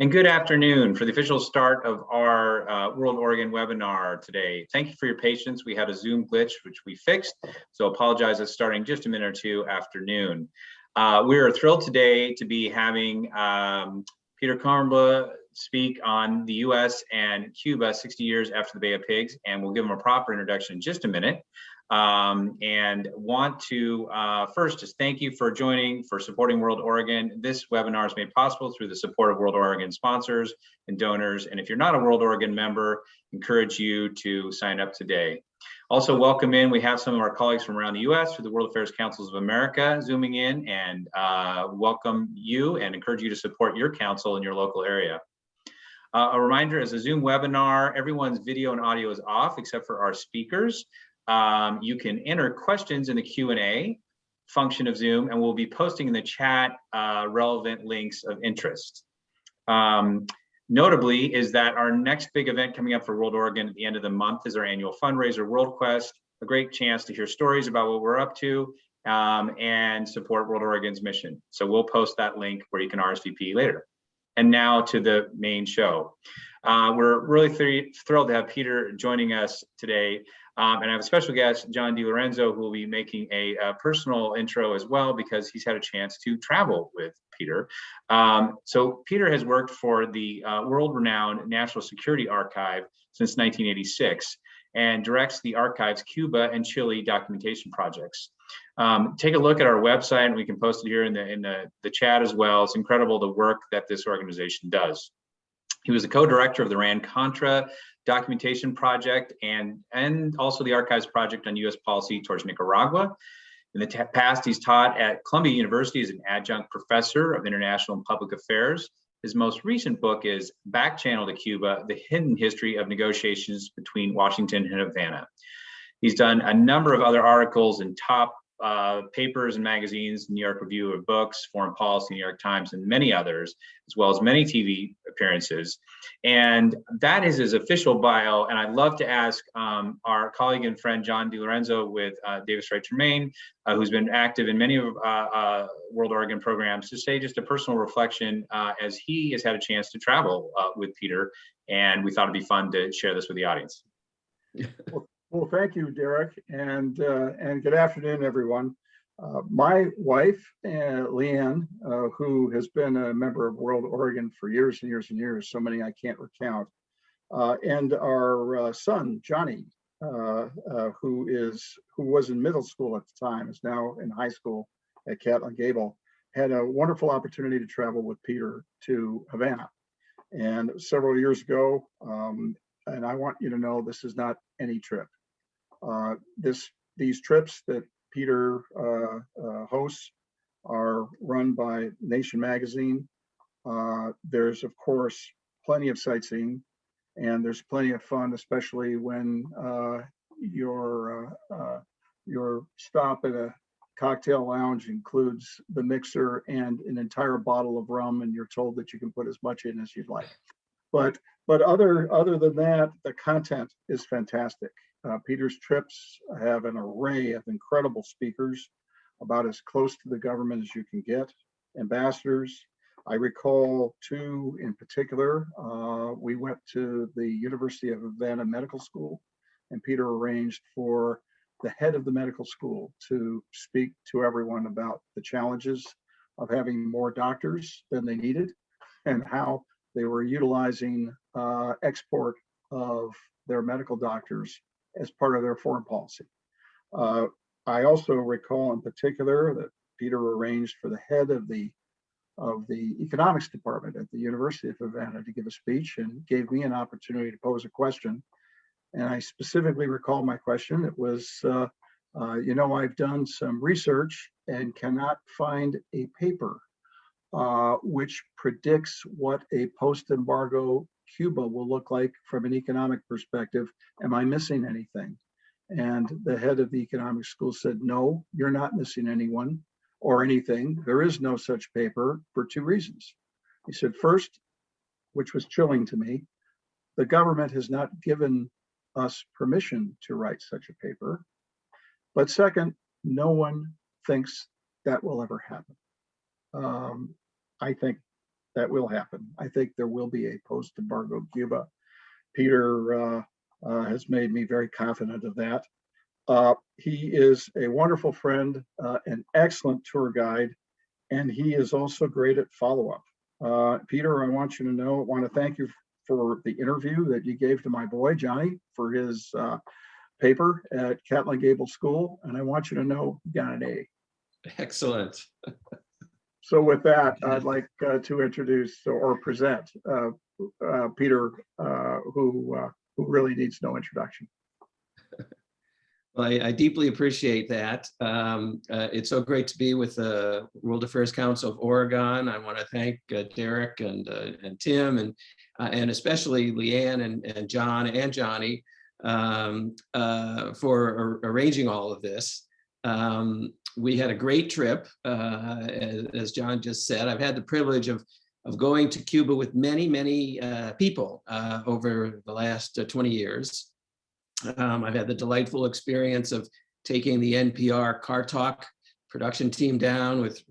And good afternoon for the official start of our World Oregon webinar today. Thank you for your patience. We had a Zoom glitch, which we fixed, so apologize it's starting just a minute or two after noon. We are thrilled today to be having Peter Kornbluh speak on the US and Cuba 60 years after the Bay of Pigs, and we'll give him a proper introduction in just a minute. And want to first just thank you for joining, for supporting World Oregon. This webinar is made possible through the support of World Oregon sponsors and donors. And if you're not a World Oregon member, encourage you to sign up today. Also welcome in, we have some of our colleagues from around the US through the World Affairs Councils of America zooming in, and welcome you and encourage you to support your council in your local area. A reminder, as a Zoom webinar, everyone's video and audio is off except for our speakers. You can enter questions in the Q&A function of Zoom, and we'll be posting in the chat relevant links of interest. Notably is that our next big event coming up for World Oregon at the end of the month is our annual fundraiser, World Quest, a great chance to hear stories about what we're up to and support World Oregon's mission. So we'll post that link where you can RSVP later. And now to the main show. We're really thrilled to have Peter joining us today. And I have a special guest, John DiLorenzo, who will be making a personal intro as well, because he's had a chance to travel with Peter. So Peter has worked for the world-renowned National Security Archive since 1986 and directs the archive's Cuba and Chile documentation projects. Take a look at our website, and we can post it here in the chat as well. It's incredible the work that this organization does. He was the co-director of the Iran-Contra documentation project and also the archives project on US policy towards Nicaragua. In the past, he's taught at Columbia University as an adjunct professor of international and public affairs. His most recent book is Back Channel to Cuba, The Hidden History of Negotiations Between Washington and Havana. He's done a number of other articles in top papers and magazines, New York Review of Books, Foreign Policy, New York Times, and many others, as well as many TV appearances. And that is his official bio. And I'd love to ask our colleague and friend, John DiLorenzo with Davis Wright Tremaine, who's been active in many of World Oregon programs, to say just a personal reflection as he has had a chance to travel with Peter. And we thought it'd be fun to share this with the audience. Well, thank you, Derek, and good afternoon, everyone. My wife, Leanne, who has been a member of World Oregon for years and years and years, so many I can't recount, and our son, Johnny, who was in middle school at the time, is now in high school at Catlin Gable, had a wonderful opportunity to travel with Peter to Havana. And several years ago, and I want you to know this is not any trip. These trips that Peter hosts are run by Nation magazine. There's of course plenty of sightseeing, and there's plenty of fun, especially when your stop at a cocktail lounge includes the mixer and an entire bottle of rum, and you're told that you can put as much in as you'd like. But other than that, the content is fantastic. Peter's trips have an array of incredible speakers, about as close to the government as you can get, ambassadors. I recall two in particular. We went to the University of Havana Medical School, and Peter arranged for the head of the medical school to speak to everyone about the challenges of having more doctors than they needed and how they were utilizing export of their medical doctors as part of their foreign policy. I also recall in particular that Peter arranged for the head of the economics department at the University of Havana to give a speech, and gave me an opportunity to pose a question. And I specifically recall my question. It was, I've done some research and cannot find a paper which predicts what a post-embargo Cuba will look like from an economic perspective. Am I missing anything? And the head of the economics school said, no, you're not missing anyone or anything. There is no such paper for two reasons. He said, first, which was chilling to me, the government has not given us permission to write such a paper. But second, no one thinks that will ever happen. I think that will happen. I think there will be a post-embargo Cuba. Peter has made me very confident of that. He is a wonderful friend, an excellent tour guide, and he is also great at follow-up. Peter, I want to thank you for the interview that you gave to my boy, Johnny, for his paper at Catlin Gable School, and I want you to know he got an A. Excellent. So with that, I'd like to introduce or present Peter, who really needs no introduction. Well, I deeply appreciate that. It's so great to be with the World Affairs Council of Oregon. I want to thank Derek and Tim and especially Leanne and John and Johnny for arranging all of this. We had a great trip, as John just said. I've had the privilege of going to Cuba with many people over the last 20 years. I've had the delightful experience of taking the NPR Car Talk production team down with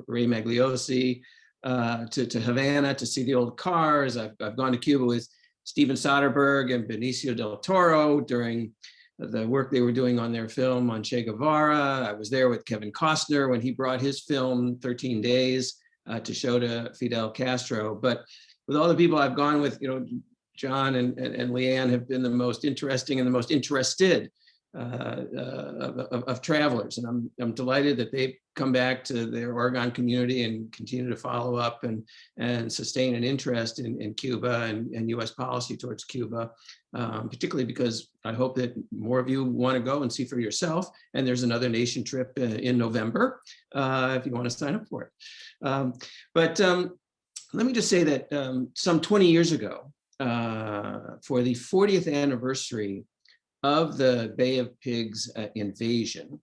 Ray Magliosi to Havana to see the old cars. I've gone to Cuba with Steven Soderbergh and Benicio del Toro during the work they were doing on their film on Che Guevara. I was there with Kevin Costner when he brought his film 13 Days to show to Fidel Castro. But with all the people I've gone with, John and Leanne have been the most interesting and the most interested of travelers. And I'm delighted that they've come back to their Oregon community and continue to follow up and sustain an interest in Cuba and US policy towards Cuba, particularly because I hope that more of you want to go and see for yourself. And there's another nation trip in November, if you want to sign up for it. But let me just say that some 20 years ago, for the 40th anniversary of the Bay of Pigs invasion,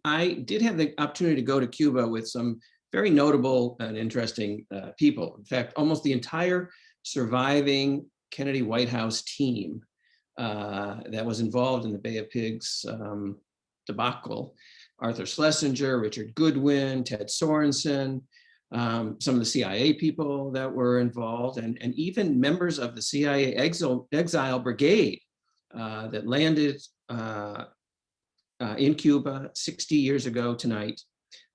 I did have the opportunity to go to Cuba with some very notable and interesting people. In fact, almost the entire surviving Kennedy White House team that was involved in the Bay of Pigs debacle. Arthur Schlesinger, Richard Goodwin, Ted Sorenson, some of the CIA people that were involved, and even members of the CIA exile brigade that landed in Cuba 60 years ago tonight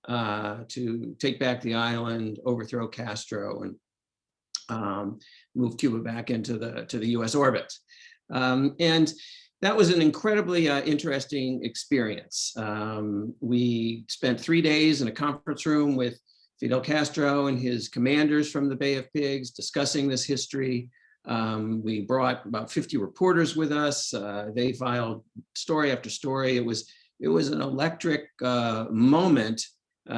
to take back the island, overthrow Castro, and move Cuba back into the US orbit. And that was an incredibly interesting experience. We spent 3 days in a conference room with Fidel Castro and his commanders from the Bay of Pigs discussing this history. We brought about 50 reporters with us. They filed story after story. It was an electric moment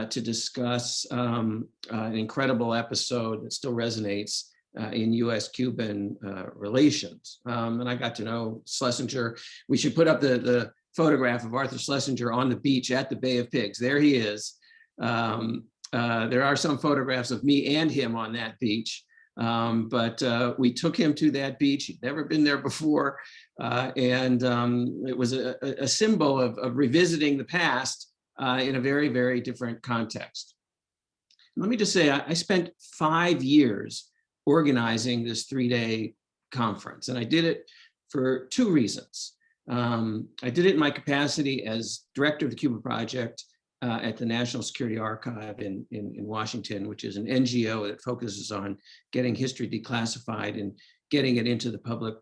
to discuss an incredible episode that still resonates in US-Cuban relations. And I got to know Schlesinger. We should put up the photograph of Arthur Schlesinger on the beach at the Bay of Pigs. There he is. There are some photographs of me and him on that beach, but we took him to that beach. He'd never been there before, and it was a symbol of revisiting the past in a very, very different context. Let me just say, I spent 5 years organizing this 3-day conference, and I did it for 2 reasons. I did it in my capacity as director of the Cuba Project at the National Security Archive in Washington, which is an NGO that focuses on getting history declassified and getting it into the public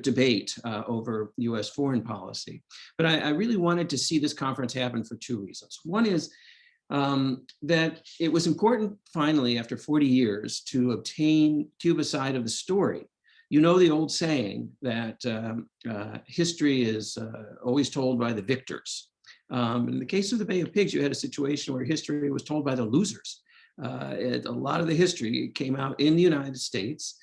debate over US foreign policy. But I really wanted to see this conference happen for 2 reasons. One is that it was important, finally, after 40 years, to obtain Cuba's side of the story. You know the old saying that history is always told by the victors. In the case of the Bay of Pigs, you had a situation where history was told by the losers. A lot of the history came out in the United States.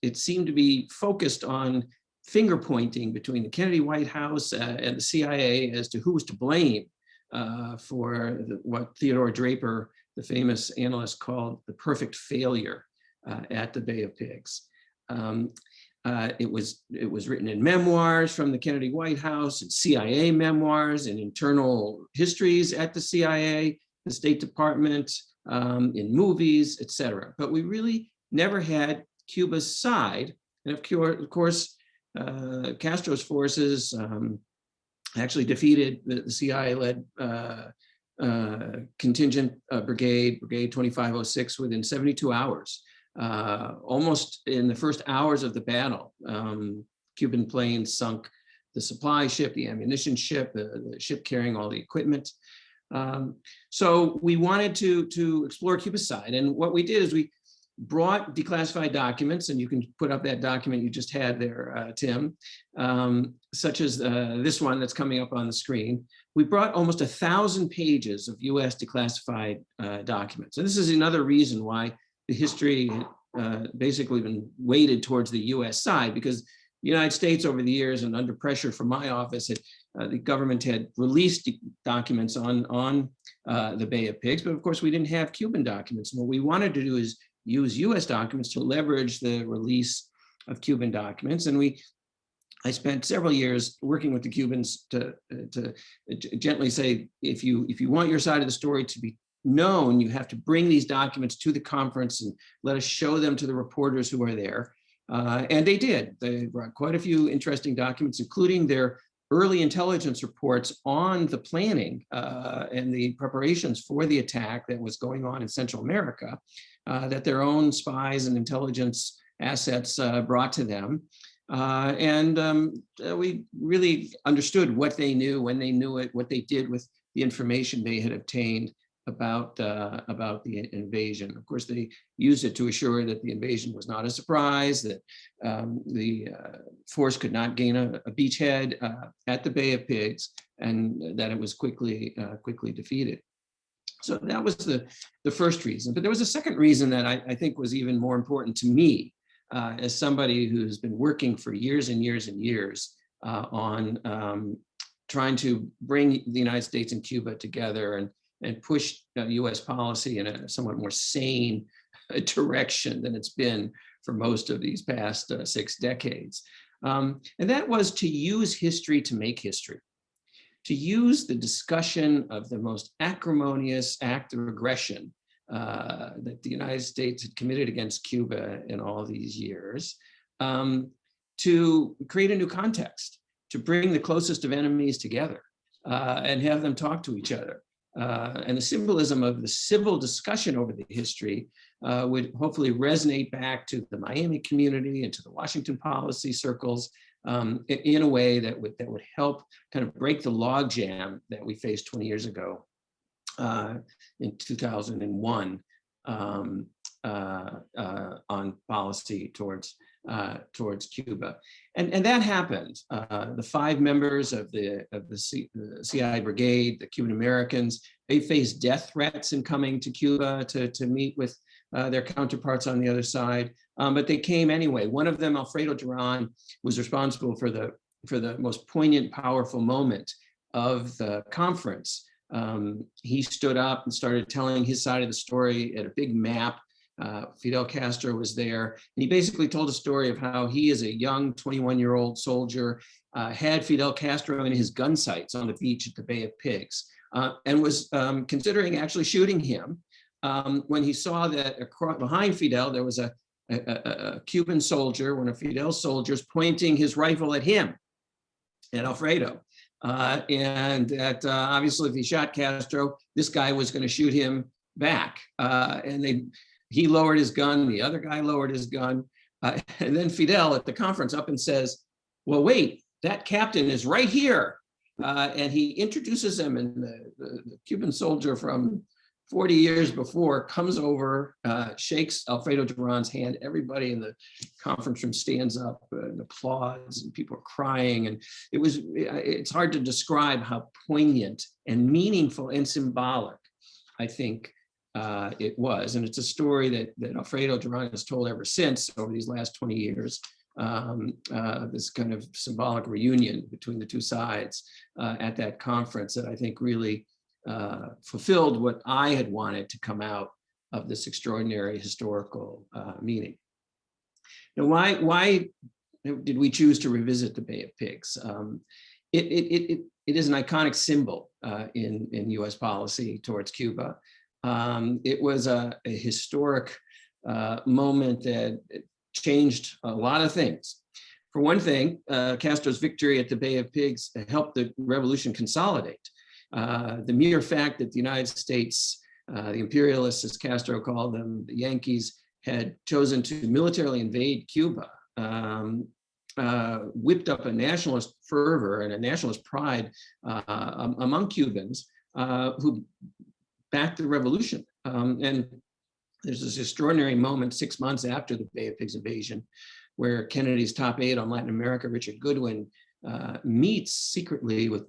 It seemed to be focused on finger pointing between the Kennedy White House and the CIA as to who was to blame for what Theodore Draper, the famous analyst, called the perfect failure at the Bay of Pigs. It was written in memoirs from the Kennedy White House, and CIA memoirs, and internal histories at the CIA, the State Department, in movies, etc. But we really never had Cuba's side. And of course, Castro's forces actually defeated the CIA-led contingent brigade 2506 within 72 hours. Almost in the first hours of the battle, Cuban planes sunk the supply ship, the ammunition ship, the ship carrying all the equipment. So we wanted to explore Cuba's side. And what we did is we brought declassified documents, and you can put up that document you just had there, Tim, such as this one that's coming up on the screen. We brought almost 1,000 pages of US declassified documents. And this is another reason why the history basically been weighted towards the US side, because the United States over the years and under pressure from my office, the government had released documents on the Bay of Pigs, but of course we didn't have Cuban documents. And what we wanted to do is use US documents to leverage the release of Cuban documents. And I spent several years working with the Cubans to gently say, if you want your side of the story to be known, you have to bring these documents to the conference and let us show them to the reporters who are there. And they did. They brought quite a few interesting documents, including their early intelligence reports on the planning and the preparations for the attack that was going on in Central America, that their own spies and intelligence assets brought to them. We really understood what they knew, when they knew it, what they did with the information they had obtained about the invasion. Of course, they used it to assure that the invasion was not a surprise, that the force could not gain a beachhead at the Bay of Pigs, and that it was quickly defeated. So that was the first reason. But there was a second reason that I think was even more important to me, as somebody who's been working for years and years and years on trying to bring the United States and Cuba together and push US policy in a somewhat more sane direction than it's been for most of these past 6 decades. And that was to use history to make history, to use the discussion of the most acrimonious act of aggression that the United States had committed against Cuba in all these years, to create a new context, to bring the closest of enemies together and have them talk to each other. And the symbolism of the civil discussion over the history would hopefully resonate back to the Miami community and to the Washington policy circles in a way that would help kind of break the logjam that we faced 20 years ago in 2001 on policy towards Cuba, and that happened. The 5 members of the CIA brigade, the Cuban Americans, they faced death threats in coming to Cuba to meet with their counterparts on the other side, but they came anyway. One of them, Alfredo Duran, was responsible for the most poignant, powerful moment of the conference. He stood up and started telling his side of the story at a big map. Fidel Castro was there, and he basically told a story of how he, as a young 21-year-old soldier, had Fidel Castro in his gun sights on the beach at the Bay of Pigs, and was considering actually shooting him when he saw that behind Fidel there was a Cuban soldier, one of Fidel's soldiers, pointing his rifle at him, at Alfredo. And that obviously if he shot Castro, this guy was going to shoot him back. And he lowered his gun, the other guy lowered his gun. And then Fidel at the conference up and says, well, wait, that captain is right here. And he introduces him, and the Cuban soldier from 40 years before comes over, shakes Alfredo Duran's hand. Everybody in the conference room stands up and applauds, and people are crying. And it's hard to describe how poignant and meaningful and symbolic, I think, it was. And it's a story that Alfredo Duran has told ever since, over these last 20 years, this kind of symbolic reunion between the two sides at that conference that I think really fulfilled what I had wanted to come out of this extraordinary historical meeting. Now, why did we choose to revisit the Bay of Pigs? It is an iconic symbol in US policy towards Cuba. It was a historic moment that changed a lot of things. For one thing, Castro's victory at the Bay of Pigs helped the revolution consolidate. The mere fact that the United States, the imperialists, as Castro called them, the Yankees, had chosen to militarily invade Cuba, whipped up a nationalist fervor and a nationalist pride among Cubans who backed the revolution. And there's this extraordinary moment 6 months after the Bay of Pigs invasion, where Kennedy's top aide on Latin America, Richard Goodwin, meets secretly with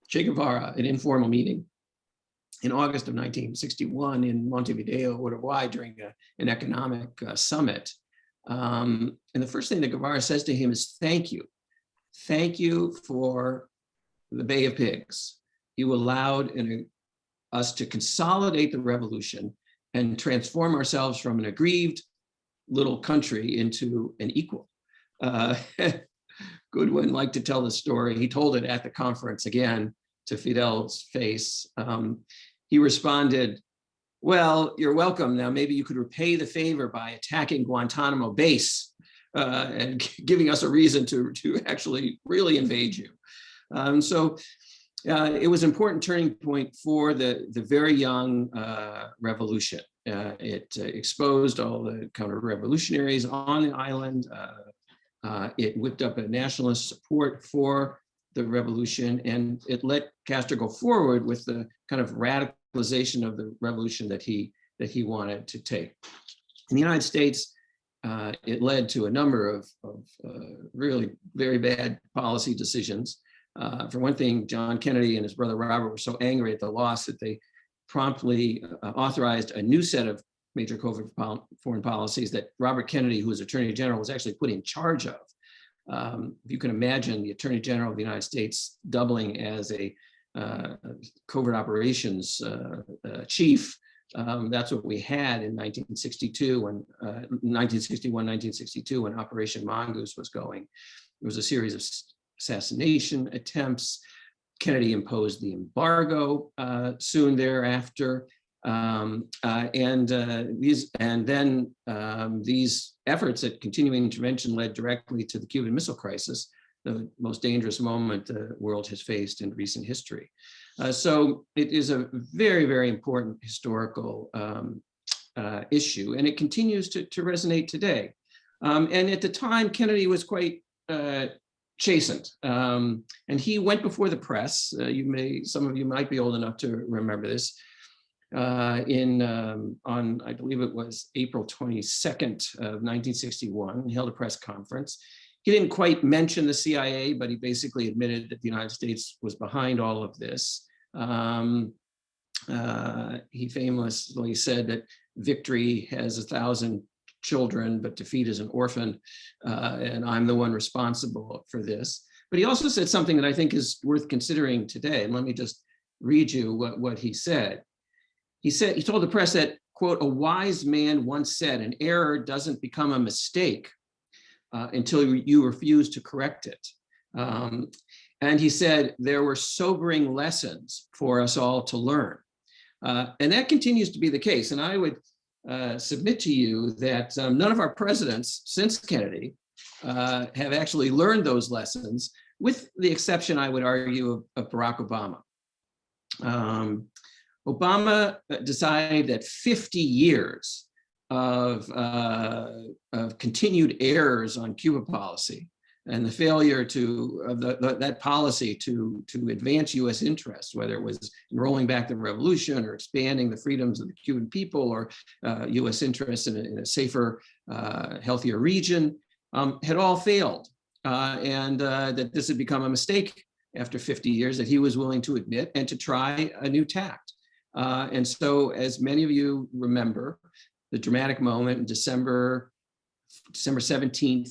Che Guevara, an informal meeting in August of 1961 in Montevideo, Uruguay, during an economic summit. And the first thing that Guevara says to him is, thank you. Thank you for the Bay of Pigs. You allowed us to consolidate the revolution and transform ourselves from an aggrieved little country into an equal. Goodwin liked to tell the story. He told it at the conference again to Fidel's face. He responded, well, you're welcome. Now, maybe you could repay the favor by attacking Guantanamo base and giving us a reason to actually really invade you. So it was an important turning point for the very young revolution. It exposed all the counter-revolutionaries on the island. It whipped up a nationalist support for the revolution, and it let Castro go forward with the kind of radicalization of the revolution that he wanted to take. In the United States, it led to a number of really very bad policy decisions. For one thing, John Kennedy and his brother Robert were so angry at the loss that they promptly authorized a new set of major covert foreign policies that Robert Kennedy, who was Attorney General, was actually put in charge of. If you can imagine the Attorney General of the United States doubling as a covert operations chief, that's what we had in 1962 when 1962 when Operation Mongoose was going. There was a series of assassination attempts. Kennedy imposed the embargo soon thereafter. These efforts at continuing intervention led directly to the Cuban Missile Crisis, the most dangerous moment the world has faced in recent history. So it is a very, very important historical issue, and it continues to resonate today. And at the time, Kennedy was quite chastened, and he went before the press. Some of you might be old enough to remember this. On I believe it was April 22nd of 1961, he held a press conference. He didn't quite mention the CIA, but he basically admitted that the United States was behind all of this. He famously said that victory has 1,000 children, but defeat is an orphan, and I'm the one responsible for this. But he also said something that I think is worth considering today, and let me just read you what he said. He told the press that, quote, a wise man once said, an error doesn't become a mistake until you refuse to correct it. And he said there were sobering lessons for us all to learn. And that continues to be the case. And I would submit to you that none of our presidents since Kennedy have actually learned those lessons, with the exception, I would argue, of Barack Obama. Obama decided that 50 years of continued errors on Cuba policy and the failure of that policy to advance U.S. interests, whether it was rolling back the revolution or expanding the freedoms of the Cuban people or U.S. interests in a safer, healthier region, had all failed. And that this had become a mistake after 50 years that he was willing to admit and to try a new tact. And so, as many of you remember, the dramatic moment in December 17th,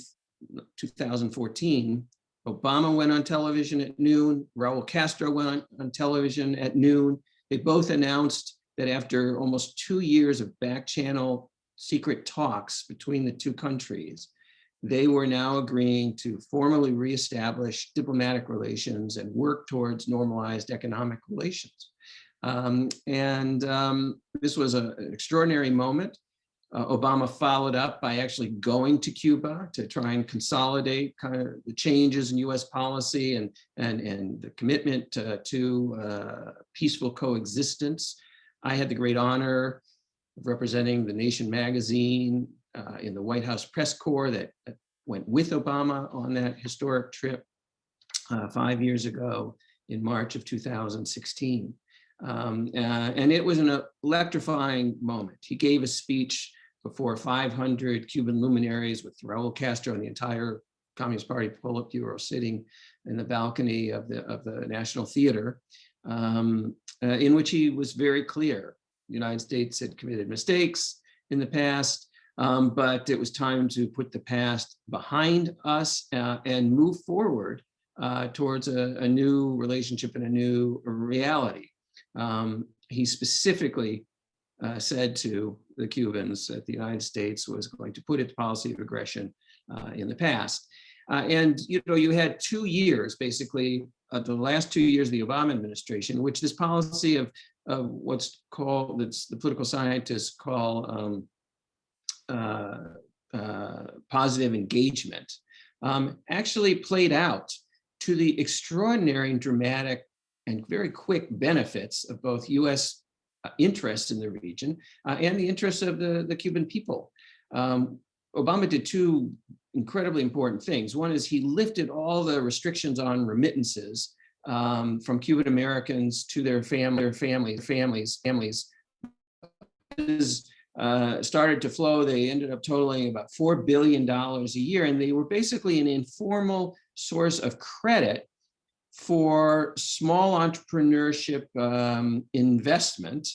2014, Obama went on television at noon, Raul Castro went on television at noon. They both announced that after almost 2 years of back-channel secret talks between the two countries, they were now agreeing to formally reestablish diplomatic relations and work towards normalized economic relations. This was an extraordinary moment. Obama followed up by actually going to Cuba to try and consolidate kind of the changes in US policy and the commitment to peaceful coexistence. I had the great honor of representing the Nation magazine in the White House press corps that went with Obama on that historic trip 5 years ago in March of 2016. And it was an electrifying moment. He gave a speech before 500 Cuban luminaries with Raul Castro and the entire Communist Party Politburo sitting in the balcony of the National Theater, in which he was very clear. The United States had committed mistakes in the past, but it was time to put the past behind us and move forward towards a new relationship and a new reality. He specifically said to the Cubans that the United States was going to put its policy of aggression in the past. And you had 2 years, basically, the last 2 years of the Obama administration, in which this policy of what's called, the political scientists call positive engagement, actually played out to the extraordinary and dramatic and very quick benefits of both US interests in the region and the interests of the Cuban people. Obama did two incredibly important things. One is he lifted all the restrictions on remittances from Cuban Americans to their families. Started to flow. They ended up totaling about $4 billion a year, and they were basically an informal source of credit for small entrepreneurship investment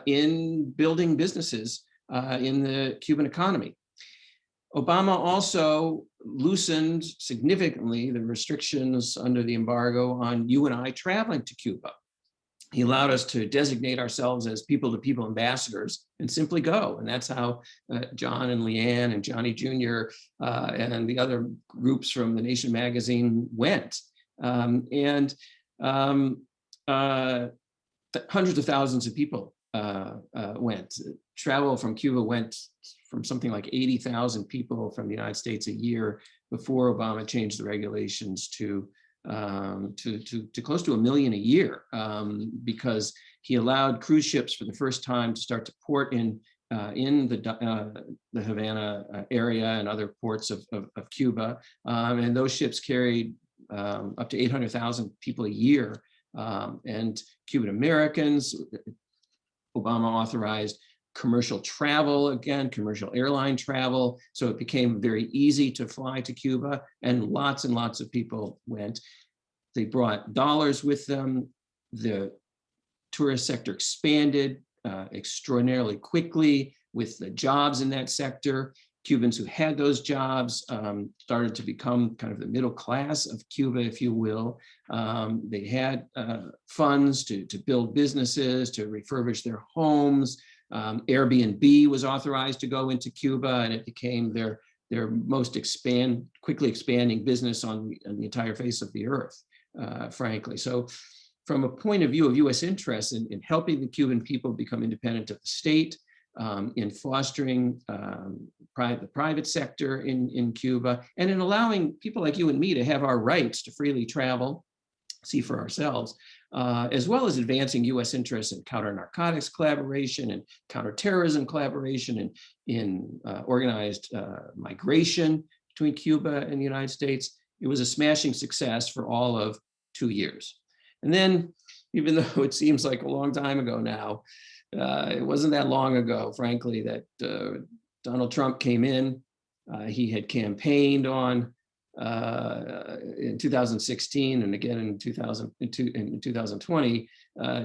in building businesses in the Cuban economy. Obama also loosened significantly the restrictions under the embargo on you and I traveling to Cuba. He allowed us to designate ourselves as people-to-people ambassadors and simply go. And that's how John and Leanne and Johnny Jr. And the other groups from the Nation magazine went. Hundreds of thousands of people went. Travel from Cuba went from something like 80,000 people from the United States a year before Obama changed the regulations to close to 1 million a year, because he allowed cruise ships for the first time to start to port in the Havana area and other ports of Cuba, and those ships carried up to 800,000 people a year, and Cuban Americans. Obama authorized commercial travel again, commercial airline travel, so it became very easy to fly to Cuba, and lots of people went. They brought dollars with them. The tourist sector expanded extraordinarily quickly with the jobs in that sector. Cubans who had those jobs started to become kind of the middle class of Cuba, if you will. They had funds to build businesses, to refurbish their homes. Airbnb was authorized to go into Cuba, and it became their most quickly expanding business on the entire face of the earth, frankly. So from a point of view of US interests in helping the Cuban people become independent of the state, in fostering the private sector in Cuba, and in allowing people like you and me to have our rights to freely travel, see for ourselves, as well as advancing US interests in counter-narcotics collaboration and counterterrorism collaboration and in organized migration between Cuba and the United States. It was a smashing success for all of 2 years. And then, even though it seems like a long time ago now, it wasn't that long ago, frankly, that Donald Trump came in. He had campaigned on in 2016 and again in 2020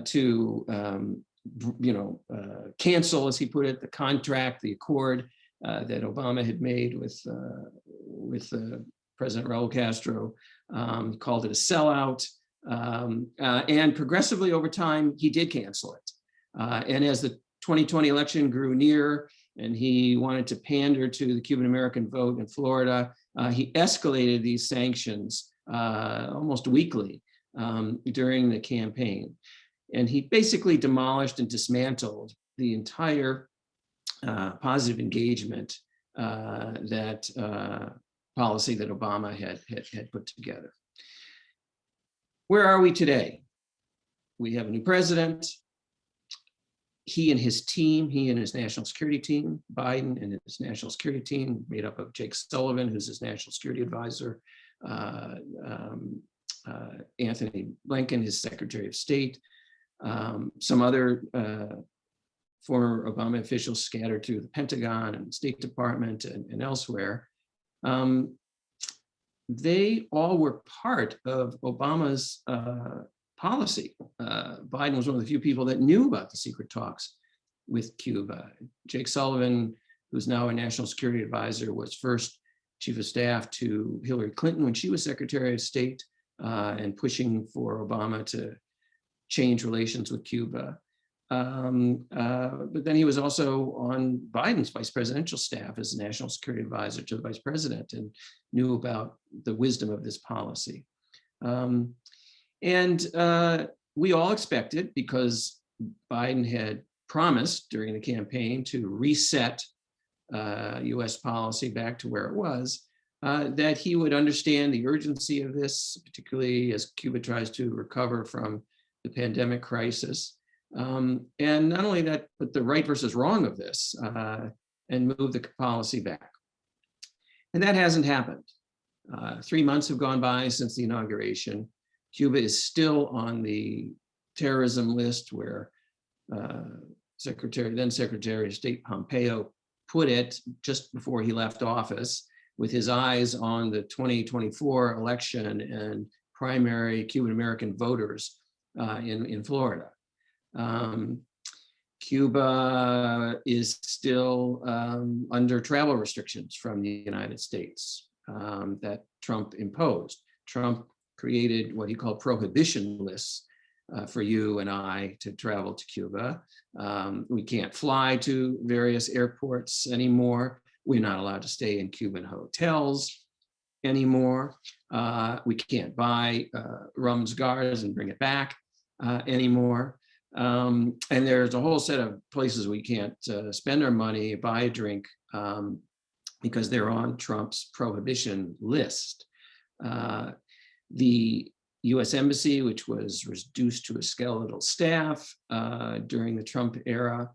to cancel, as he put it, the contract, the accord that Obama had made with President Raul Castro. He called it a sellout, and progressively over time he did cancel it. And as the 2020 election grew near and he wanted to pander to the Cuban American vote in Florida, he escalated these sanctions almost weekly during the campaign. And he basically demolished and dismantled the entire positive engagement that policy that Obama had put together. Where are we today? We have a new president. He and his team, he and his national security team, Biden and his national security team, made up of Jake Sullivan, who's his national security advisor, Anthony Blinken, his Secretary of State, some other former Obama officials scattered through the Pentagon and State Department and elsewhere. They all were part of Obama's policy. Biden was one of the few people that knew about the secret talks with Cuba. Jake Sullivan, who's now a national security advisor, was first chief of staff to Hillary Clinton when she was Secretary of State, and pushing for Obama to change relations with Cuba. But then he was also on Biden's vice presidential staff as national security advisor to the vice president and knew about the wisdom of this policy. We all expected, because Biden had promised during the campaign to reset US policy back to where it was, that he would understand the urgency of this, particularly as Cuba tries to recover from the pandemic crisis. And not only that, but the right versus wrong of this, and move the policy back. And that hasn't happened. 3 months have gone by since the inauguration. Cuba is still on the terrorism list where then Secretary of State Pompeo put it just before he left office, with his eyes on the 2024 election and primary Cuban American voters in Florida. Cuba is still under travel restrictions from the United States that Trump imposed. Trump created what he called prohibition lists for you and I to travel to Cuba. We can't fly to various airports anymore. We're not allowed to stay in Cuban hotels anymore. We can't buy rum cigars and bring it back anymore. And there's a whole set of places we can't spend our money, buy a drink, because they're on Trump's prohibition list. The US Embassy, which was reduced to a skeletal staff during the Trump era,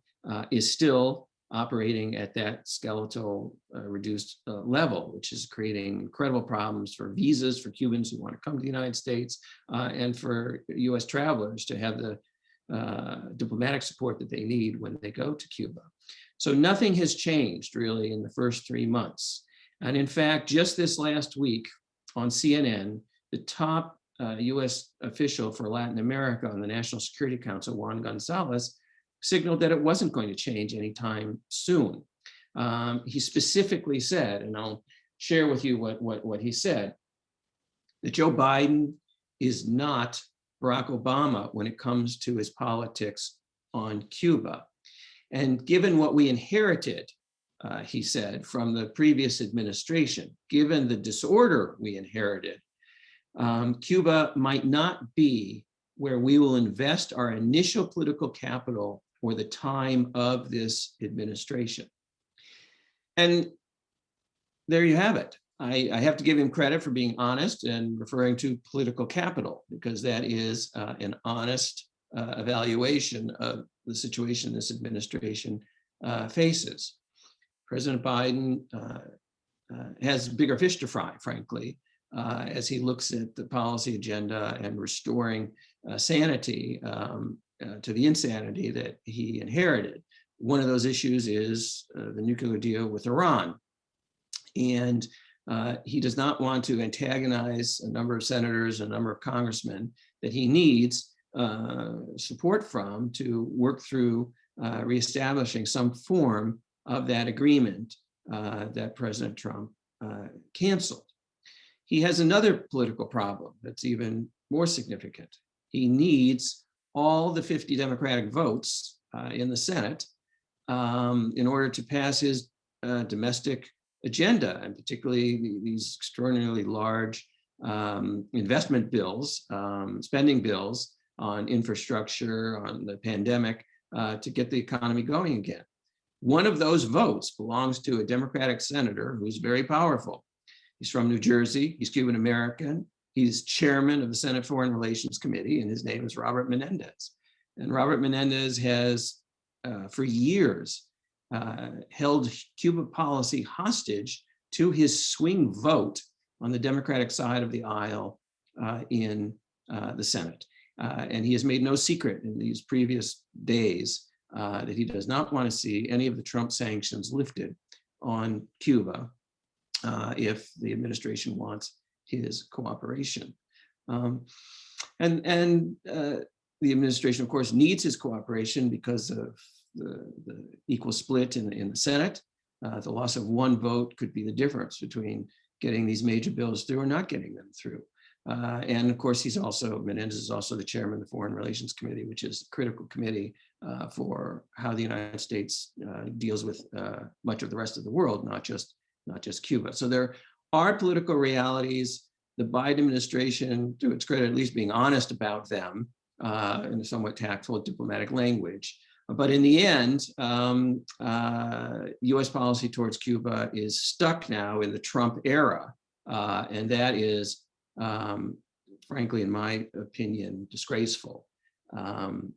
is still operating at that skeletal reduced level, which is creating incredible problems for visas for Cubans who want to come to the United States, and for US travelers to have the diplomatic support that they need when they go to Cuba. So nothing has changed really in the first 3 months. And in fact, just this last week on CNN, the top US official for Latin America on the National Security Council, Juan Gonzalez, signaled that it wasn't going to change anytime soon. He specifically said, and I'll share with you what he said, that Joe Biden is not Barack Obama when it comes to his politics on Cuba. And given what we inherited, he said, from the previous administration, given the disorder we inherited, Cuba might not be where we will invest our initial political capital for the time of this administration. And there you have it. I have to give him credit for being honest and referring to political capital, because that is an honest evaluation of the situation this administration faces. President Biden has bigger fish to fry, frankly, as he looks at the policy agenda and restoring sanity to the insanity that he inherited. One of those issues is the nuclear deal with Iran. And he does not want to antagonize a number of senators, a number of congressmen that he needs support from to work through reestablishing some form of that agreement that President Trump canceled. He has another political problem that's even more significant. He needs all the 50 Democratic votes in the Senate in order to pass his domestic agenda, and particularly these extraordinarily large investment bills, spending bills on infrastructure, on the pandemic, to get the economy going again. One of those votes belongs to a Democratic senator who's very powerful. He's from New Jersey. He's Cuban American. He's chairman of the Senate Foreign Relations Committee, and his name is Robert Menendez. And Robert Menendez has, for years, held Cuba policy hostage to his swing vote on the Democratic side of the aisle in the Senate. And he has made no secret in these previous days that he does not want to see any of the Trump sanctions lifted on Cuba if the administration wants his cooperation. And the administration, of course, needs his cooperation because of the equal split in the Senate. The loss of one vote could be the difference between getting these major bills through or not getting them through. And of course, Menendez is also the chairman of the Foreign Relations Committee, which is a critical committee for how the United States deals with much of the rest of the world, not just Cuba. So there are political realities. The Biden administration, to its credit, at least being honest about them in a somewhat tactful diplomatic language. But in the end, US policy towards Cuba is stuck now in the Trump era. And that is, frankly, in my opinion, disgraceful and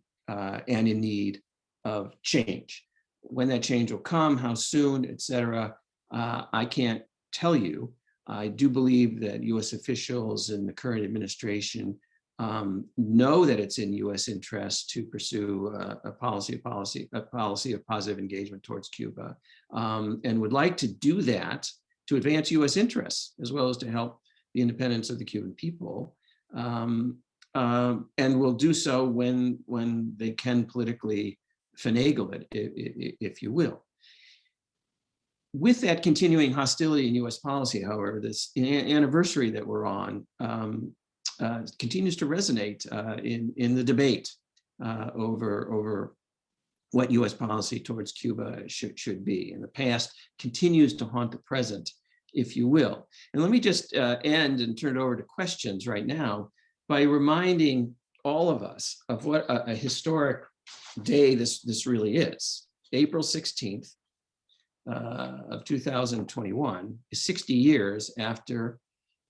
in need of change. When that change will come, how soon, et cetera, I can't tell you. I do believe that US officials in the current administration know that it's in US interest to pursue a policy of positive engagement towards Cuba, and would like to do that to advance US interests, as well as to help the independence of the Cuban people, and will do so when they can politically finagle it, if you will. With that continuing hostility in US policy, however, this anniversary that we're on continues to resonate in the debate over what US policy towards Cuba should be. And the past continues to haunt the present, if you will. And let me just end and turn it over to questions right now by reminding all of us of what a historic day this really is. April 16th of 2021 is 60 years after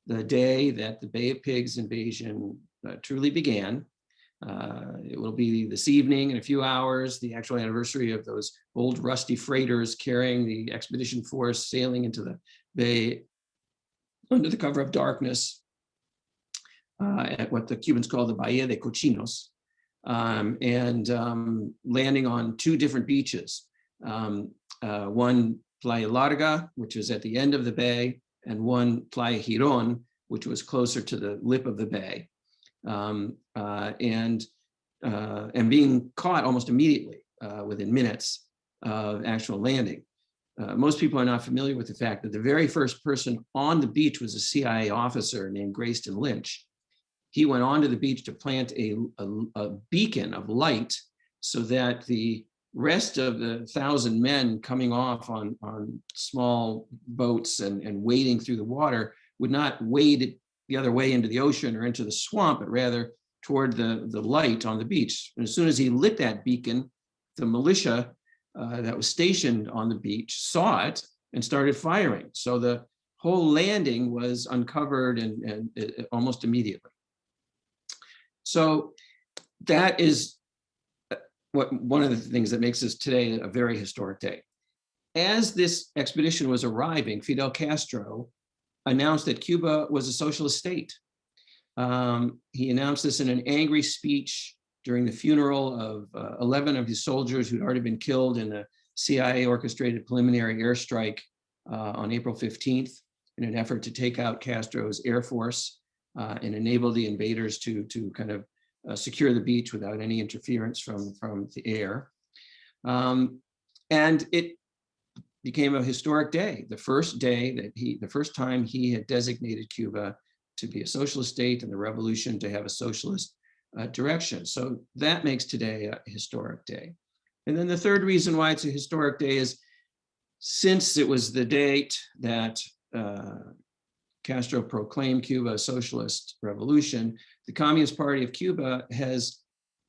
the day that the Bay of Pigs invasion truly began. It will be this evening in a few hours, the actual anniversary of those old rusty freighters carrying the expedition force sailing into the bay under the cover of darkness at what the Cubans call the Bahia de Cochinos, and landing on two different beaches. One, Playa Larga, which is at the end of the bay, and one, Playa Giron, which was closer to the lip of the bay, and being caught almost immediately within minutes of actual landing. Most people are not familiar with the fact that the very first person on the beach was a CIA officer named Grayston Lynch. He went onto the beach to plant a beacon of light so that the rest of the 1,000 men coming off on small boats and wading through the water would not wade the other way into the ocean or into the swamp, but rather toward the light on the beach. And as soon as he lit that beacon, the militia that was stationed on the beach saw it and started firing. So the whole landing was uncovered and almost immediately. So that is one of the things that makes this today a very historic day. As this expedition was arriving, Fidel Castro announced that Cuba was a socialist state. He announced this in an angry speech during the funeral of 11 of his soldiers who'd already been killed in a CIA-orchestrated preliminary airstrike on April 15th in an effort to take out Castro's air force and enable the invaders to kind of secure the beach without any interference from the air. And it became a historic day, the first time he had designated Cuba to be a socialist state and the revolution to have a socialist direction. So that makes today a historic day. And then the third reason why it's a historic day is since it was the date that Castro proclaimed Cuba a socialist revolution, the Communist Party of Cuba has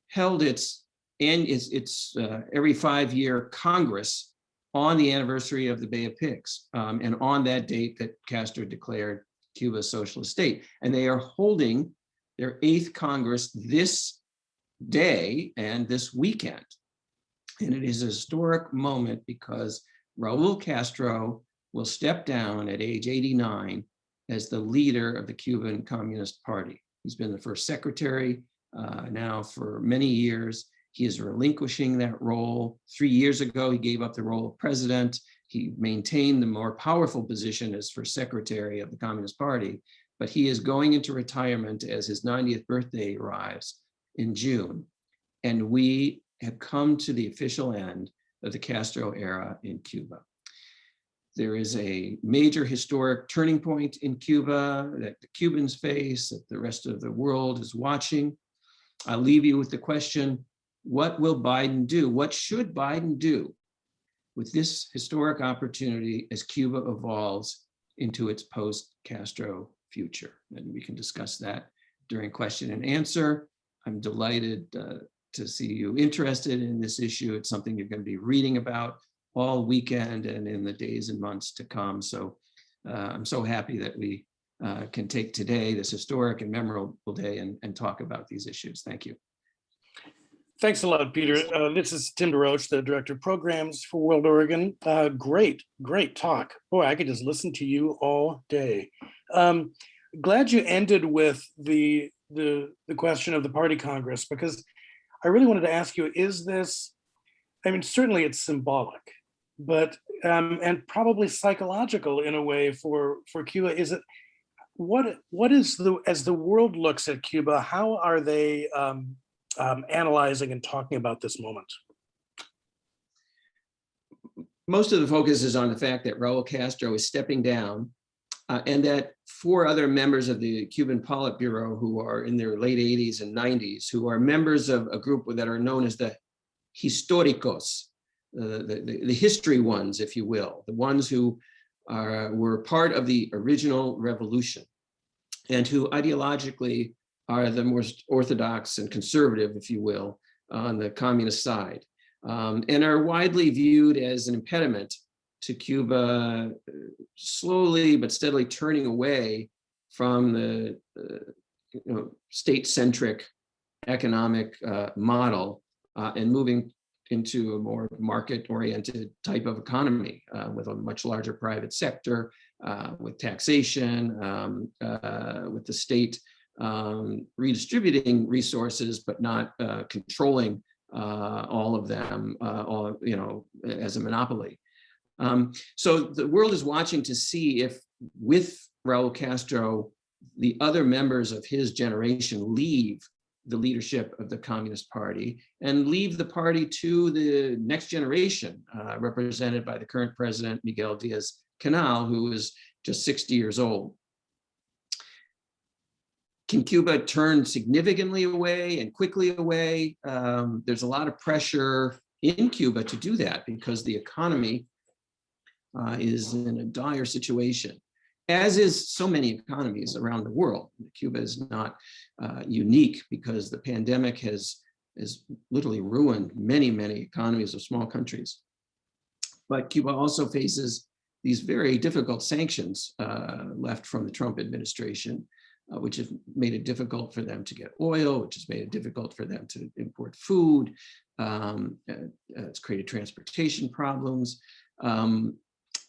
held its every 5-year Congress on the anniversary of the Bay of Pigs, and on that date that Castro declared Cuba a socialist state. And they are holding their 8th Congress this day and this weekend. And it is a historic moment because Raul Castro will step down at age 89 as the leader of the Cuban Communist Party. He's been the first secretary now for many years. He is relinquishing that role. 3 years ago, he gave up the role of president. He maintained the more powerful position as first secretary of the Communist Party, but he is going into retirement as his 90th birthday arrives in June. And we have come to the official end of the Castro era in Cuba. There is a major historic turning point in Cuba that the Cubans face, that the rest of the world is watching. I'll leave you with the question, what will Biden do? What should Biden do with this historic opportunity as Cuba evolves into its post-Castro future? And we can discuss that during question and answer. I'm delighted to see you interested in this issue. It's something you're going to be reading about all weekend and in the days and months to come. So I'm so happy that we can take today, this historic and memorable day, and talk about these issues. Thank you. Thanks a lot, Peter. This is Tim DeRoche, the Director of Programs for World Oregon. Great talk. Boy, I could just listen to you all day. Glad you ended with the question of the Party Congress, because I really wanted to ask you, is this, I mean, certainly it's symbolic, but, and probably psychological in a way for Cuba. Is it, what is as the world looks at Cuba, how are they analyzing and talking about this moment? Most of the focus is on the fact that Raul Castro is stepping down, and that 4 other members of the Cuban Politburo who are in their late 80s and 90s, who are members of a group that are known as the históricos, the history ones, if you will, the ones who were part of the original revolution and who ideologically are the most orthodox and conservative, if you will, on the communist side, and are widely viewed as an impediment to Cuba slowly but steadily turning away from the state-centric economic model and moving into a more market-oriented type of economy with a much larger private sector, with taxation, with the state redistributing resources, but not controlling all of them, as a monopoly. So the world is watching to see if, with Raul Castro, the other members of his generation leave the leadership of the Communist Party and leave the party to the next generation, represented by the current president, Miguel Diaz-Canel, who is just 60 years old. Can Cuba turn significantly away and quickly away? There's a lot of pressure in Cuba to do that because the economy is in a dire situation, as is so many economies around the world. Cuba is not unique because the pandemic has literally ruined many economies of small countries. But Cuba also faces these very difficult sanctions left from the Trump administration, which have made it difficult for them to get oil, which has made it difficult for them to import food. It's created transportation problems.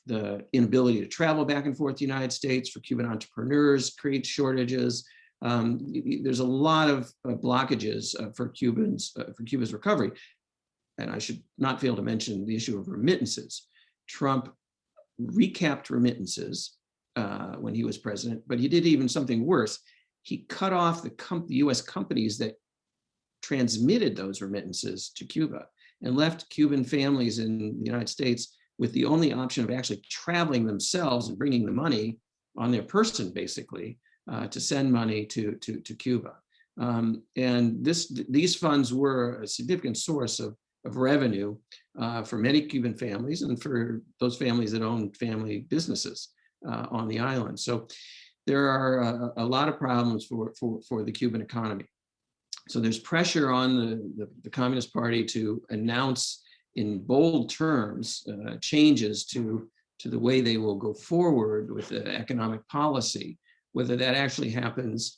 The inability to travel back and forth to the United States for Cuban entrepreneurs creates shortages. There's a lot of blockages for Cuba's recovery. And I should not fail to mention the issue of remittances. Trump recapped remittances when he was president, but he did even something worse. He cut off the US companies that transmitted those remittances to Cuba and left Cuban families in the United States with the only option of actually traveling themselves and bringing the money on their person, basically, to send money to Cuba. And these funds were a significant source of revenue for many Cuban families and for those families that own family businesses on the island. So there are a lot of problems for the Cuban economy. So there's pressure on the Communist Party to announce in bold terms changes to the way they will go forward with the economic policy. Whether that actually happens,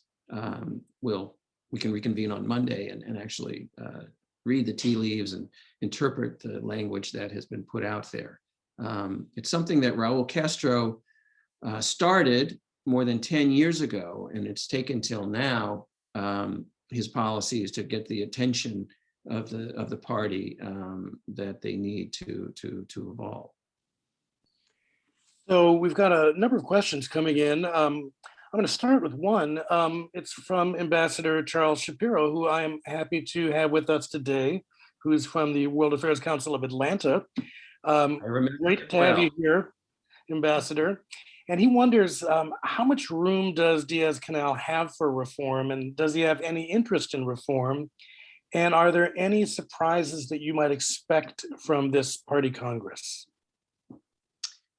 we can reconvene on Monday and actually read the tea leaves and interpret the language that has been put out there. It's something that Raul Castro started more than 10 years ago, and it's taken till now his policy is to get the attention of the party that they need to evolve. So we've got a number of questions coming in. I'm going to start with one. It's from Ambassador Charles Shapiro, who I am happy to have with us today, who's from the World Affairs Council of Atlanta. Great to have you here, Ambassador. And he wonders, how much room does Diaz-Canel have for reform, and does he have any interest in reform? And are there any surprises that you might expect from this party Congress?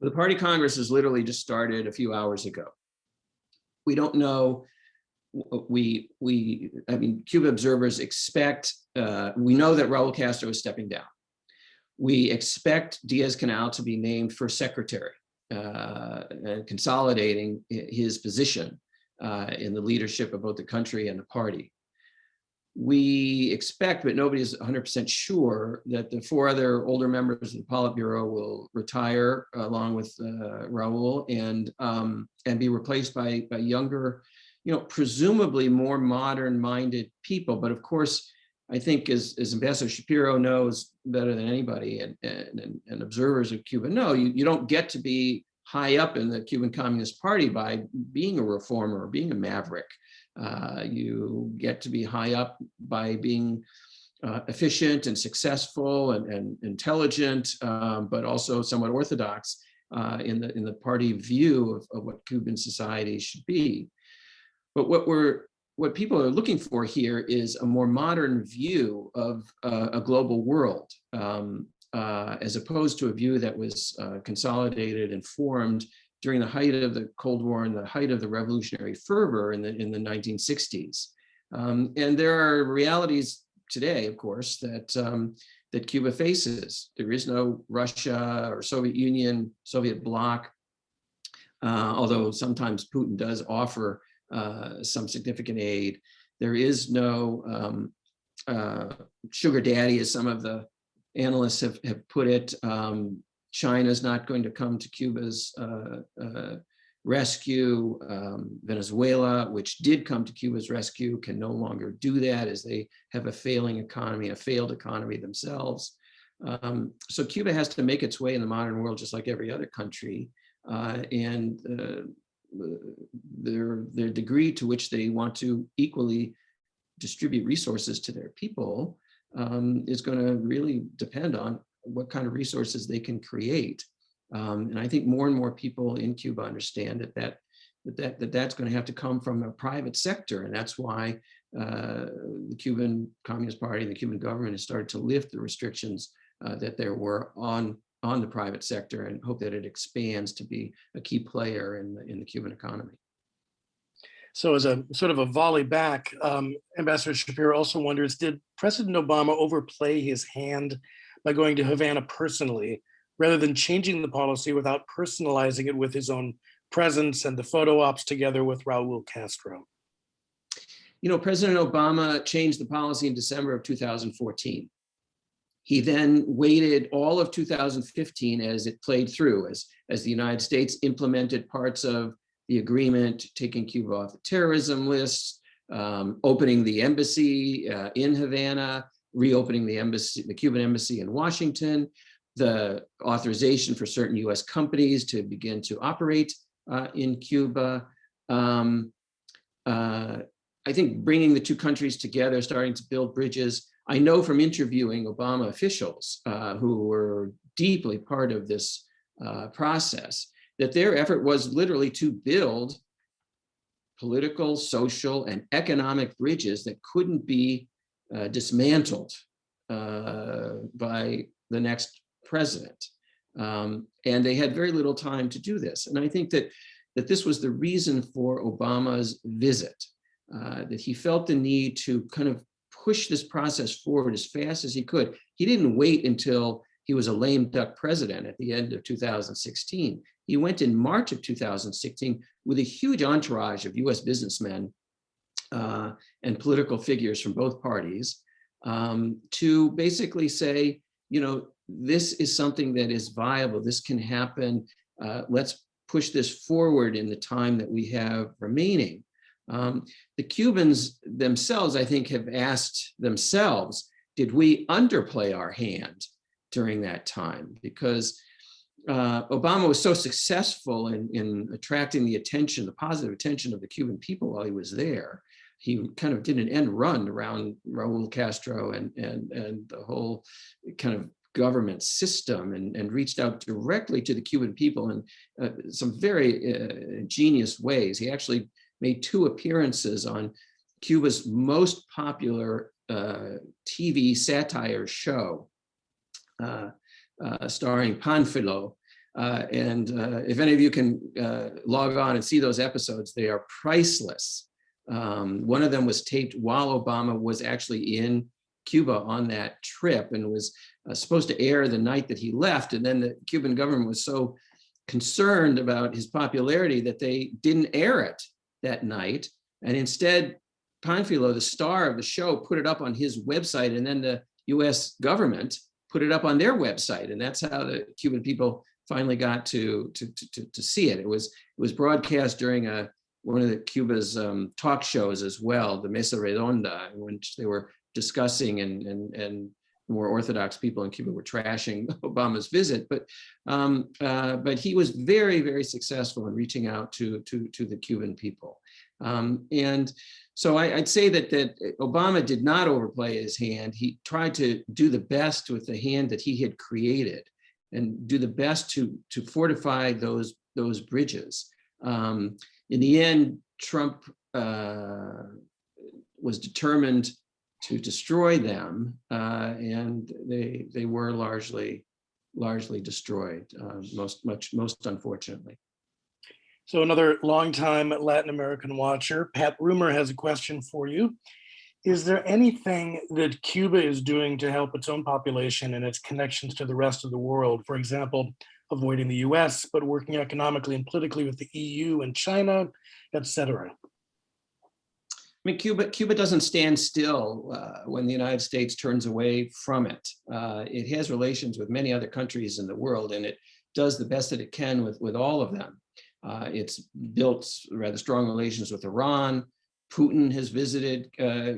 The party Congress has literally just started a few hours ago. We don't know. I mean, Cuba observers expect, we know that Raul Castro is stepping down. We expect Diaz-Canel to be named first secretary, and consolidating his position in the leadership of both the country and the party. We expect, but nobody is 100% sure, that the 4 other older members of the Politburo will retire along with Raul and be replaced by younger, presumably more modern-minded people. But of course, I think as Ambassador Shapiro knows better than anybody, and observers of Cuba know, you don't get to be high up in the Cuban Communist Party by being a reformer or being a maverick. You get to be high up by being efficient and successful and intelligent, but also somewhat orthodox in the party view of what Cuban society should be. But what people are looking for here is a more modern view of a global world, as opposed to a view that was consolidated and formed during the height of the Cold War and the height of the revolutionary fervor in the 1960s. And there are realities today, of course, that Cuba faces. There is no Russia or Soviet Union, Soviet bloc, although sometimes Putin does offer some significant aid. There is no sugar daddy, as some of the analysts have put it. China's not going to come to Cuba's rescue. Venezuela, which did come to Cuba's rescue, can no longer do that as they have a failing economy, a failed economy themselves. So Cuba has to make its way in the modern world just like every other country. And their degree to which they want to equally distribute resources to their people is going to really depend on what kind of resources they can create. And I think more and more people in Cuba understand that's going to have to come from a private sector. And that's why the Cuban Communist Party and the Cuban government has started to lift the restrictions that there were on the private sector, and hope that it expands to be a key player in the Cuban economy. So as a sort of a volley back, Ambassador Shapiro also wonders, did President Obama overplay his hand by going to Havana personally, rather than changing the policy without personalizing it with his own presence and the photo ops together with Raul Castro? President Obama changed the policy in December of 2014. He then waited all of 2015 as it played through, as the United States implemented parts of the agreement, taking Cuba off the terrorism list, opening the embassy in Havana, reopening the Cuban embassy in Washington, the authorization for certain US companies to begin to operate in Cuba. I think bringing the two countries together, starting to build bridges. I know from interviewing Obama officials who were deeply part of this process, that their effort was literally to build political, social, and economic bridges that couldn't be dismantled by the next president. And they had very little time to do this. And I think that this was the reason for Obama's visit, that he felt the need to kind of push this process forward as fast as he could. He didn't wait until he was a lame duck president at the end of 2016. He went in March of 2016 with a huge entourage of US businessmen and political figures from both parties to basically say, this is something that is viable. This can happen. Let's push this forward in the time that we have remaining. The Cubans themselves, I think, have asked themselves, did we underplay our hand during that time? Because Obama was so successful in attracting the attention, the positive attention of the Cuban people while he was there. He kind of did an end run around Raul Castro and the whole kind of government system and reached out directly to the Cuban people in some very ingenious ways. He actually made 2 appearances on Cuba's most popular TV satire show, starring Panfilo. And if any of you can log on and see those episodes, they are priceless. One of them was taped while Obama was actually in Cuba on that trip and was supposed to air the night that he left. And then the Cuban government was so concerned about his popularity that they didn't air it that night. And instead, Panfilo, the star of the show, put it up on his website, and then the US government put it up on their website. And that's how the Cuban people finally got to see it. It was broadcast during one of the Cuba's talk shows as well, the Mesa Redonda, in which they were discussing and more orthodox people in Cuba were trashing Obama's visit. But he was very, very successful in reaching out to the Cuban people. And so I'd say that Obama did not overplay his hand. He tried to do the best with the hand that he had created and do the best to fortify those bridges. In the end, Trump was determined to destroy them, and they were largely destroyed, most unfortunately. So another longtime Latin American watcher, Pat Rumer, has a question for you. Is there anything that Cuba is doing to help its own population and its connections to the rest of the world? For example, avoiding the US, but working economically and politically with the EU and China, et cetera? I mean, Cuba doesn't stand still when the United States turns away from it. It has relations with many other countries in the world, and it does the best that it can with all of them. It's built rather strong relations with Iran. Putin has visited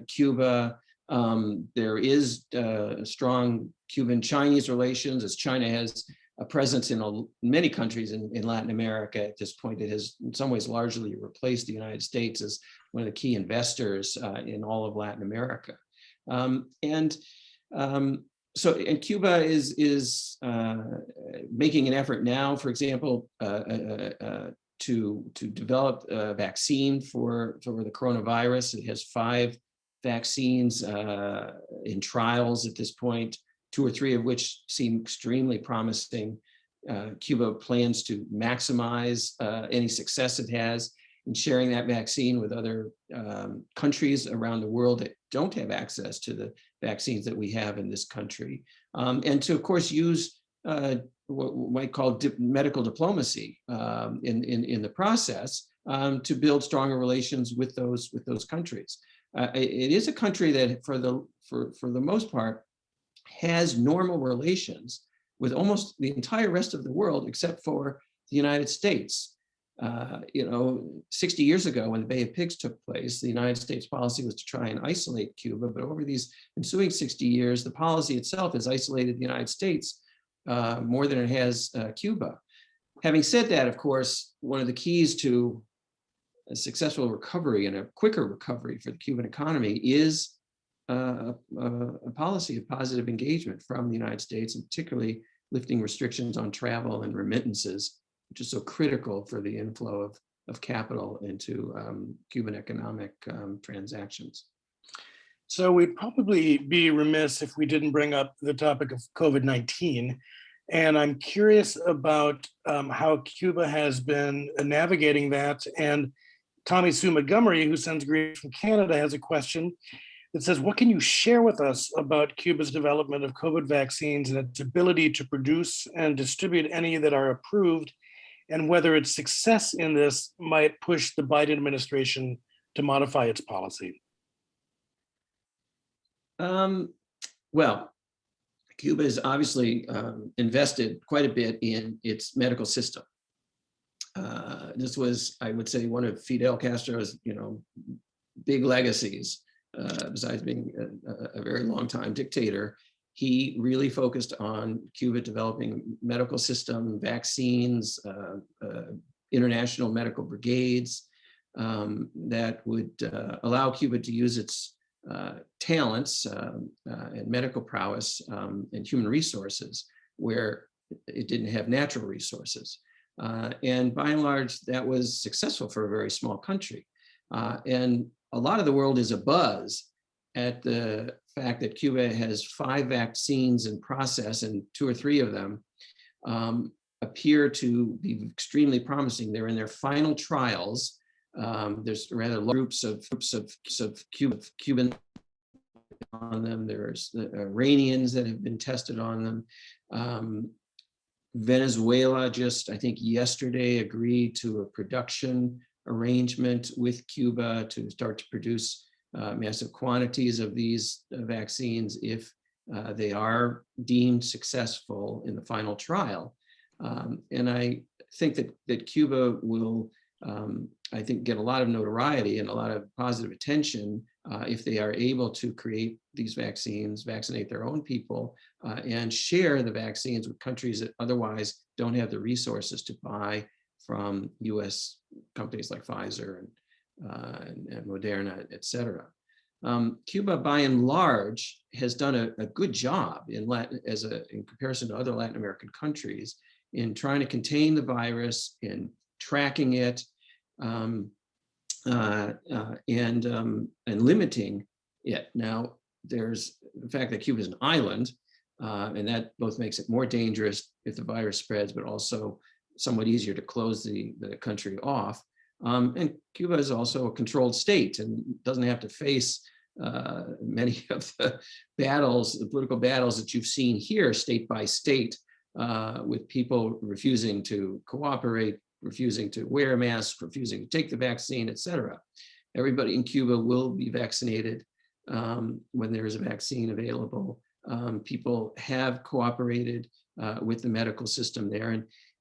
Cuba. There is strong Cuban-Chinese relations, as China has a presence in many countries in Latin America. At this point, it has in some ways largely replaced the United States as one of the key investors in all of Latin America. So Cuba is making an effort now, for example, to develop a vaccine for the coronavirus. It has 5 vaccines in trials at this point, 2 or 3 of which seem extremely promising. Cuba plans to maximize any success it has in sharing that vaccine with other countries around the world that don't have access to the vaccines that we have in this country. And to, of course, use what we might call medical diplomacy in the process to build stronger relations with those countries. It is a country that, for the most part, has normal relations with almost the entire rest of the world, except for the United States. 60 years ago, when the Bay of Pigs took place, the United States policy was to try and isolate Cuba, but over these ensuing 60 years, the policy itself has isolated the United States more than it has Cuba. Having said that, of course, one of the keys to a successful recovery and a quicker recovery for the Cuban economy is a policy of positive engagement from the United States, and particularly lifting restrictions on travel and remittances, which is so critical for the inflow of capital into Cuban economic transactions. So we'd probably be remiss if we didn't bring up the topic of COVID-19. And I'm curious about how Cuba has been navigating that. And Tommy Sue Montgomery, who sends greetings from Canada, has a question. It says, what can you share with us about Cuba's development of COVID vaccines and its ability to produce and distribute any that are approved, and whether its success in this might push the Biden administration to modify its policy? Well, Cuba has obviously invested quite a bit in its medical system. This was, I would say, one of Fidel Castro's, big legacies. Besides being a very long time dictator, he really focused on Cuba developing medical system, vaccines, international medical brigades that would allow Cuba to use its talents and medical prowess and human resources where it didn't have natural resources. And by and large, that was successful for a very small country. And a lot of the world is abuzz at the fact that Cuba has 5 vaccines in process, and 2 or 3 of them appear to be extremely promising. They're in their final trials. There's rather large groups of Cuban on them. There's the Iranians that have been tested on them. Venezuela just, I think yesterday, agreed to a production arrangement with Cuba to start to produce massive quantities of these vaccines if they are deemed successful in the final trial. And I think that Cuba will, I think, get a lot of notoriety and a lot of positive attention if they are able to create these vaccines, vaccinate their own people, and share the vaccines with countries that otherwise don't have the resources to buy from US companies like Pfizer and Moderna, et cetera. Cuba, by and large, has done a good job in comparison to other Latin American countries in trying to contain the virus, in tracking it, and limiting it. Now, there's the fact that Cuba is an island, and that both makes it more dangerous if the virus spreads, but also somewhat easier to close the country off. And Cuba is also a controlled state and doesn't have to face many of the battles, the political battles that you've seen here state by state, with people refusing to cooperate, refusing to wear a mask, refusing to take the vaccine, et cetera. Everybody in Cuba will be vaccinated when there is a vaccine available. People have cooperated with the medical system there,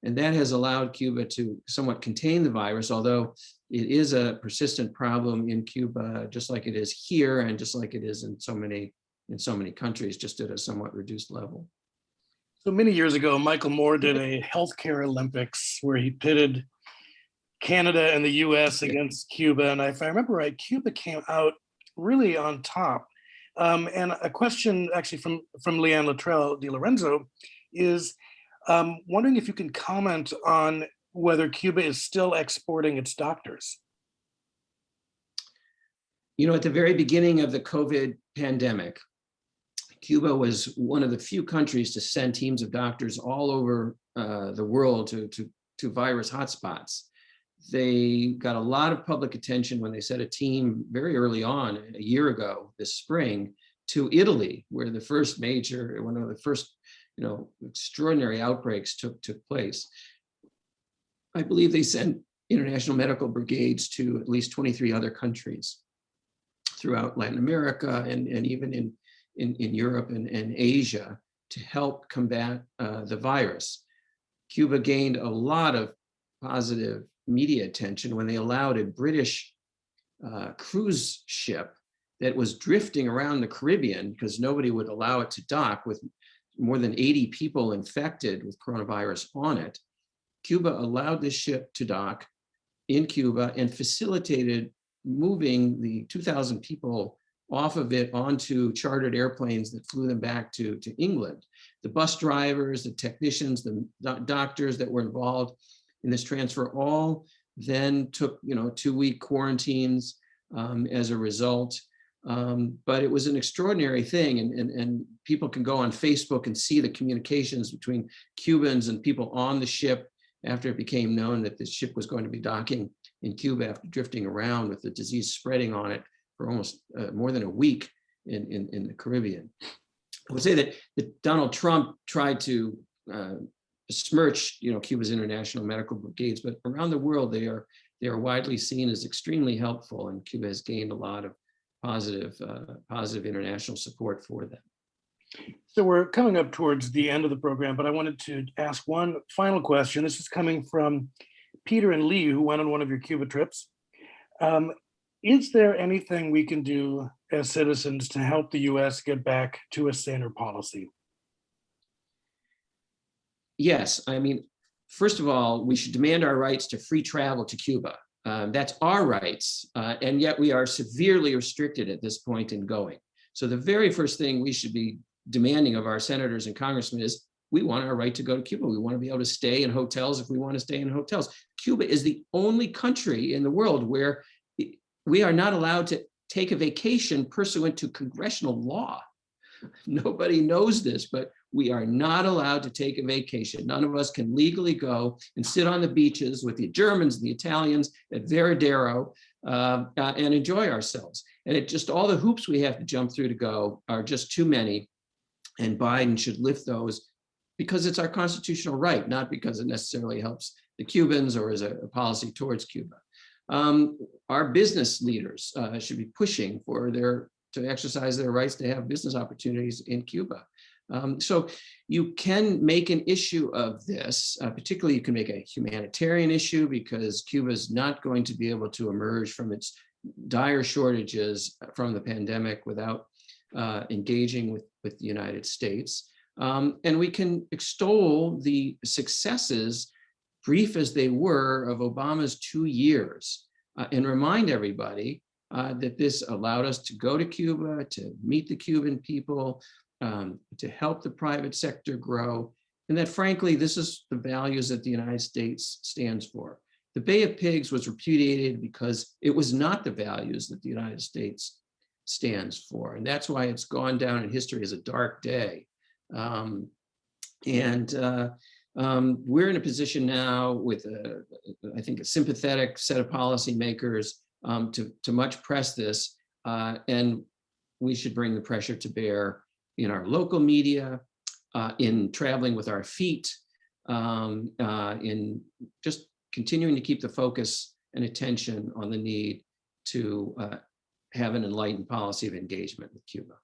and that has allowed Cuba to somewhat contain the virus, although it is a persistent problem in Cuba, just like it is here and just like it is in so many countries, just at a somewhat reduced level. So many years ago, Michael Moore did a healthcare Olympics where he pitted Canada and the US against Cuba. And if I remember right, Cuba came out really on top. And a question actually from Leanne Luttrell Di Lorenzo is wondering if you can comment on whether Cuba is still exporting its doctors. At the very beginning of the COVID pandemic, Cuba was one of the few countries to send teams of doctors all over the world to virus hotspots. They got a lot of public attention when they sent a team very early on, a year ago this spring, to Italy, where one of the first extraordinary outbreaks took place. I believe they sent international medical brigades to at least 23 other countries throughout Latin America and even in Europe and Asia to help combat the virus. Cuba gained a lot of positive media attention when they allowed a British cruise ship that was drifting around the Caribbean because nobody would allow it to dock with more than 80 people infected with coronavirus on it. Cuba allowed this ship to dock in Cuba and facilitated moving the 2,000 people off of it onto chartered airplanes that flew them back to England. The bus drivers, the technicians, the doctors that were involved in this transfer all then took 2-week quarantines as a result. But it was an extraordinary thing, and people can go on Facebook and see the communications between Cubans and people on the ship after it became known that the ship was going to be docking in Cuba after drifting around with the disease spreading on it for almost more than a week. in the Caribbean. I would say that Donald Trump tried to besmirch, Cuba's international medical brigades, but around the world they are widely seen as extremely helpful, and Cuba has gained a lot of positive international support for them. So we're coming up towards the end of the program, but I wanted to ask one final question. This is coming from Peter and Lee, who went on one of your Cuba trips. Is there anything we can do as citizens to help the US get back to a saner policy? Yes, I mean, first of all, we should demand our rights to free travel to Cuba. That's our rights, and yet we are severely restricted at this point in going. So the very first thing we should be demanding of our senators and congressmen is we want our right to go to Cuba. We want to be able to stay in hotels if we want to stay in hotels. Cuba is the only country in the world where we are not allowed to take a vacation pursuant to congressional law. Nobody knows this, but we are not allowed to take a vacation. None of us can legally go and sit on the beaches with the Germans and the Italians at Veradero and enjoy ourselves. And it just, all the hoops we have to jump through to go are just too many. And Biden should lift those because it's our constitutional right, not because it necessarily helps the Cubans or is a policy towards Cuba. Our business leaders should be pushing for to exercise their rights to have business opportunities in Cuba. So you can make an issue of this, particularly you can make a humanitarian issue because Cuba is not going to be able to emerge from its dire shortages from the pandemic without engaging with the United States. And we can extol the successes, brief as they were, of Obama's 2 years and remind everybody that this allowed us to go to Cuba, to meet the Cuban people, to help the private sector grow, and that frankly, this is the values that the United States stands for. The Bay of Pigs was repudiated because it was not the values that the United States stands for, and that's why it's gone down in history as a dark day. We're in a position now with, I think, a sympathetic set of policymakers to much press this, and we should bring the pressure to bear in our local media, in traveling with our feet, in just continuing to keep the focus and attention on the need to have an enlightened policy of engagement with Cuba.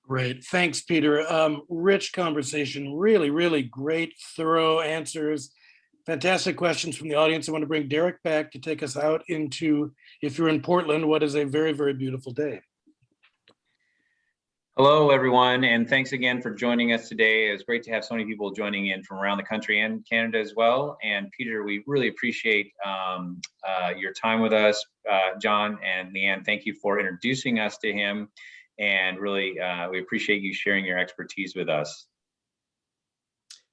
Great, thanks, Peter. Rich conversation, really, really great, thorough answers. Fantastic questions from the audience. I want to bring Derek back to take us out into, if you're in Portland, what is a very, very beautiful day. Hello, everyone, and thanks again for joining us today. It's great to have so many people joining in from around the country and Canada as well. And Peter, we really appreciate your time with us. John and Leanne, thank you for introducing us to him. And really, we appreciate you sharing your expertise with us.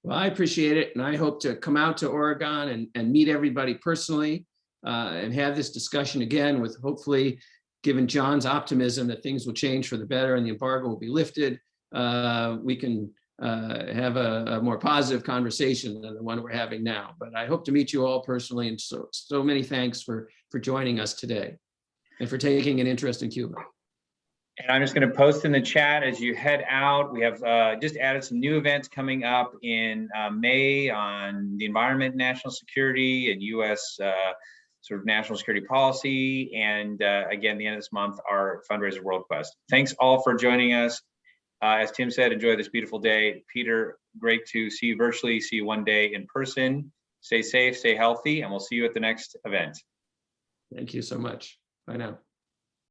Well, I appreciate it, and I hope to come out to Oregon and meet everybody personally and have this discussion again with, hopefully, given John's optimism that things will change for the better and the embargo will be lifted, we can have a more positive conversation than the one we're having now. But I hope to meet you all personally, and so many thanks for joining us today and for taking an interest in Cuba. And I'm just going to post in the chat as you head out. We have just added some new events coming up in May on the environment, national security, and U.S. Sort of national security policy. And again, the end of this month, our fundraiser World Quest. Thanks all for joining us. As Tim said, enjoy this beautiful day. Peter, great to see you virtually, see you one day in person. Stay safe, stay healthy, and we'll see you at the next event. Thank you so much. Bye now.